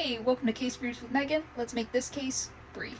Hey, welcome to Case Briefs with Megan. Let's make this case brief.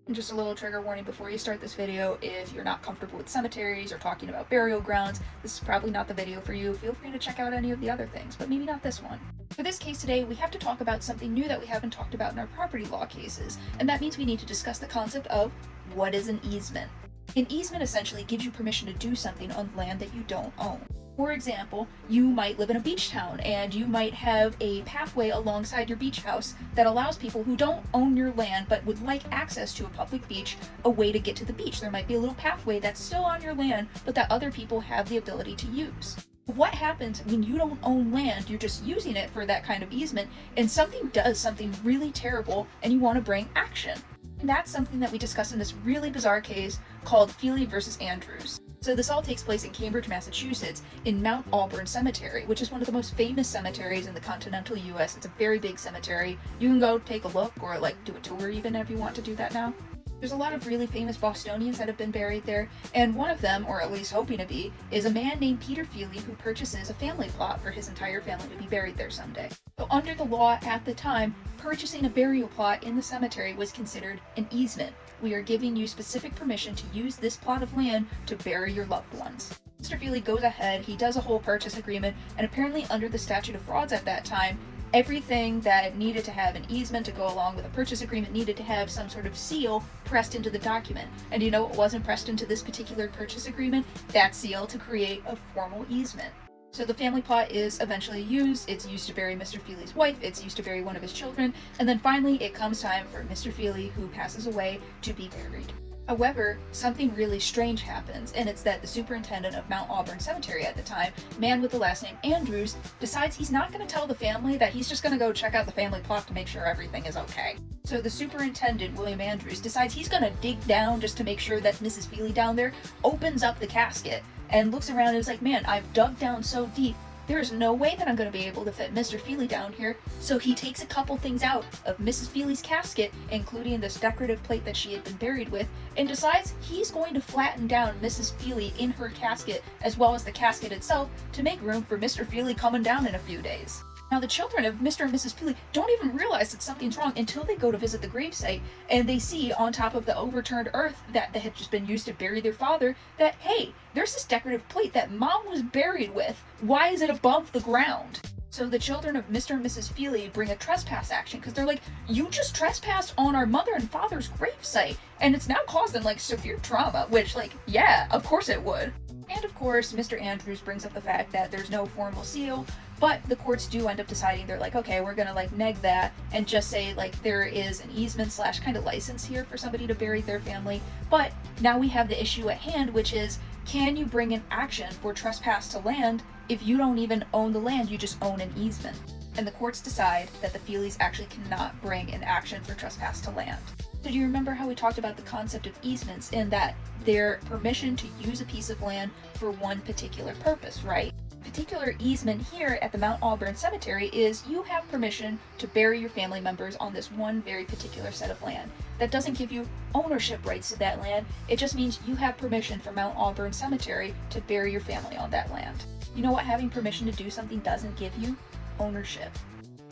And just a little trigger warning before you start this video: if you're not comfortable with cemeteries or talking about burial grounds, this is probably not the video for you. Feel free to check out any of the other things, but maybe not this one. For this case today, we have to talk about something new that we haven't talked about in our property law cases, and that means we need to discuss the concept of what is an easement. An easement essentially gives you permission to do something on land that you don't own. For example, you might live in a beach town and you might have a pathway alongside your beach house that allows people who don't own your land but would like access to a public beach a way to get to the beach. There might be a little pathway that's still on your land but that other people have the ability to use. What happens when you don't own land, you're just using it for that kind of easement, and something does something really terrible and you want to bring action? And that's something that we discuss in this really bizarre case called Feeley versus Andrews. So this all takes place in Cambridge, Massachusetts, in Mount Auburn Cemetery, which is one of the most famous cemeteries in the continental US. It's a very big cemetery. You can go take a look or do a tour even if you want to do that now. There's a lot of really famous Bostonians that have been buried there, and one of them, or at least hoping to be, is a man named Peter Feeley who purchases a family plot for his entire family to be buried there someday. So under the law at the time, purchasing a burial plot in the cemetery was considered an easement. We are giving you specific permission to use this plot of land to bury your loved ones. Mr. Feeley goes ahead, he does a whole purchase agreement, and apparently under the statute of frauds at that time, everything that needed to have an easement to go along with a purchase agreement needed to have some sort of seal pressed into the document. And you know what wasn't pressed into this particular purchase agreement? That seal to create a formal easement. So the family plot is eventually used. It's used to bury Mr. Feeley's wife, it's used to bury one of his children, and then finally it comes time for Mr. Feeley, who passes away, to be buried. However, something really strange happens, and it's that the superintendent of Mount Auburn Cemetery at the time, a man with the last name Andrews, decides he's not going to tell the family, that he's just going to go check out the family plot to make sure everything is okay. So the superintendent, William Andrews, decides he's going to dig down just to make sure that Mrs. Feeley down there opens up the casket and looks around and is like, man, I've dug down so deep, there's no way that I'm going to be able to fit Mr. Feeley down here. So he takes a couple things out of Mrs. Feeley's casket, including this decorative plate that she had been buried with, and decides he's going to flatten down Mrs. Feeley in her casket, as well as the casket itself, to make room for Mr. Feeley coming down in a few days. Now, the children of Mr. and Mrs. Feeley don't even realize that something's wrong until they go to visit the gravesite and they see on top of the overturned earth that had just been used to bury their father that, hey, there's this decorative plate that Mom was buried with. Why is it above the ground? So the children of Mr. and Mrs. Feeley bring a trespass action because they're like, you just trespassed on our mother and father's gravesite, and it's now causing severe trauma, which yeah, of course it would. And of course, Mr. Andrews brings up the fact that there's no formal seal, but the courts do end up deciding, they're like, okay, we're gonna neg that and just say there is an easement / kind of license here for somebody to bury their family. But now we have the issue at hand, which is, can you bring an action for trespass to land if you don't even own the land, you just own an easement? And the courts decide that the Feeleys actually cannot bring an action for trespass to land. So do you remember how we talked about the concept of easements in that they're permission to use a piece of land for one particular purpose, right? The particular easement here at the Mount Auburn Cemetery is you have permission to bury your family members on this one very particular set of land. That doesn't give you ownership rights to that land, it just means you have permission for Mount Auburn Cemetery to bury your family on that land. You know what having permission to do something doesn't give you? Ownership.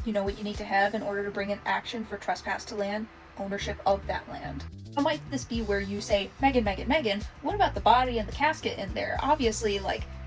You know what you need to have in order to bring an action for trespass to land? Ownership of that land. Now, might this be where you say, Megan, what about the body and the casket in there? Obviously,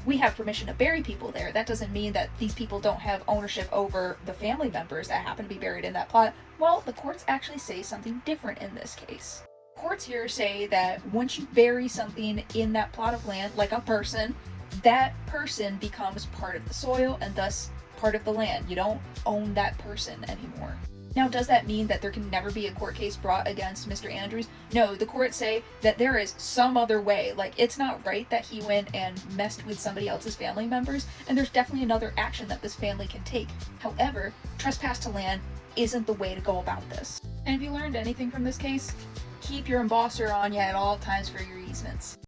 we have permission to bury people there. That doesn't mean that these people don't have ownership over the family members that happen to be buried in that plot. Well, the courts actually say something different in this case. Courts here say that once you bury something in that plot of land, like a person, that person becomes part of the soil and thus part of the land. You don't own that person anymore. Now, does that mean that there can never be a court case brought against Mr. Andrews? No, the courts say that there is some other way. It's not right that he went and messed with somebody else's family members, and there's definitely another action that this family can take. However, trespass to land isn't the way to go about this. And if you learned anything from this case, keep your embosser on you at all times for your easements.